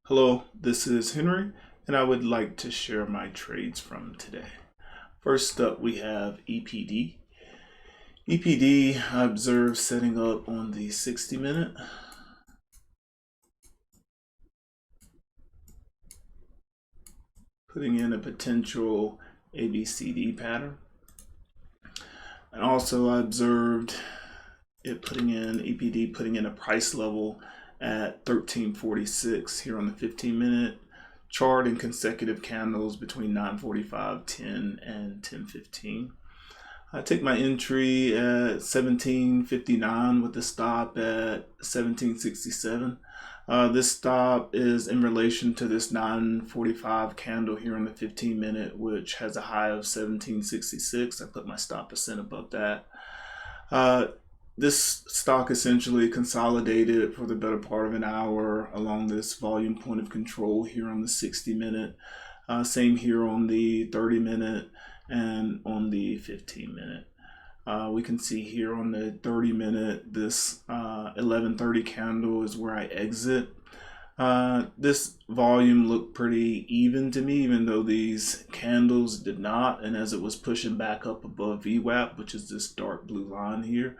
Hello, this is Henry, and I would like to share my trades from today. First up, we have EPD. EPD, I observed setting up on the 60-minute. Putting in a potential ABCD pattern. And also I observed it EPD putting in a price level at 1346 here on the 15-minute chart in consecutive candles between 9:45, 10, and 10:15. I take my entry at 1759 with the stop at 1767. This stop is in relation to this 9:45 candle here on the 15-minute, which has a high of 1766. I put my stop a cent above that. This stock essentially consolidated for the better part of an hour along this volume point of control here on the 60-minute. Same here on the 30-minute and on the 15-minute. We can see here on the 30-minute, this 11:30 candle is where I exit. This volume looked pretty even to me, even though these candles did not. And as it was pushing back up above VWAP, which is this dark blue line here,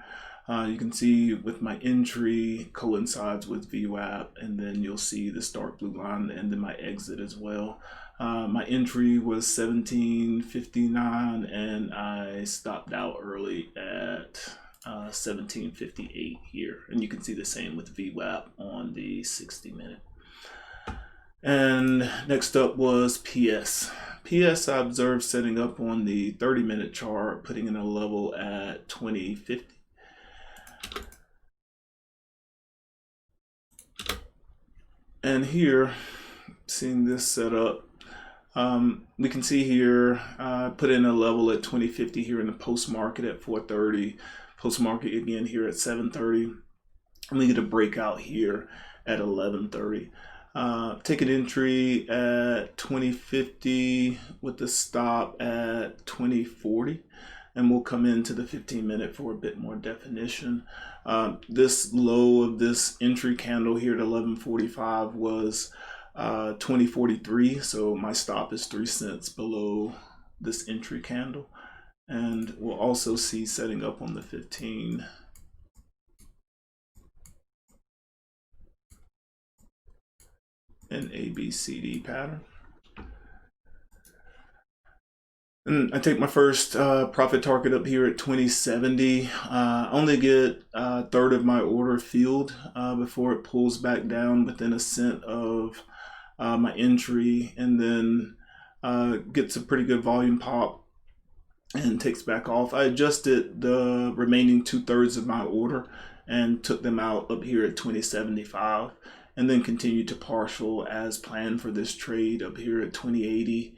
you can see with my entry coincides with VWAP, and then you'll see this dark blue line and then my exit as well. My entry was 1759 and I stopped out early at 1758 here, and you can see the same with VWAP on the 60-minute. And next up was PS. PS I observed setting up on the 30-minute chart, putting in a level at 2050. And here, seeing this set up, we can see here, put in a level at 2050 here in the post market at 4:30, post market again here at 7:30, and we get a breakout here at 11:30. Take an entry at 2050 with the stop at 2040, and we'll come into the 15-minute for a bit more definition. This low of this entry candle here at 11:45 was 2043, so my stop is 3 cents below this entry candle. And we'll also see setting up on the 15 an ABCD pattern. And I take my first profit target up here at 2070. I only get a third of my order filled before it pulls back down within a cent of my entry, and then gets a pretty good volume pop and takes back off. I adjusted the remaining 2/3 of my order and took them out up here at 2075, and then continued to partial as planned for this trade up here at 2080,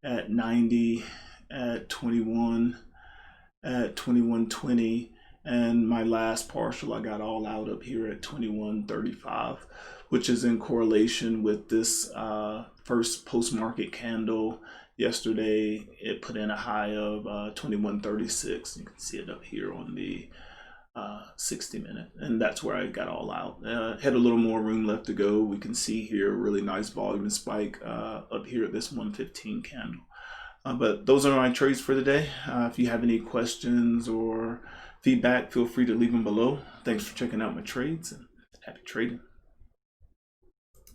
at 90, at 21, at 2120, and my last partial I got all out up here at 2135, which is in correlation with this first post-market candle yesterday. It put in a high of 2136. You can see it up here on the 60-minute, and that's where I got all out. Had a little more room left to go. We can see here a really nice volume spike up here at this 115 candle. But those are my trades for the day. If you have any questions or feedback, feel free to leave them below. Thanks for checking out my trades, and happy trading.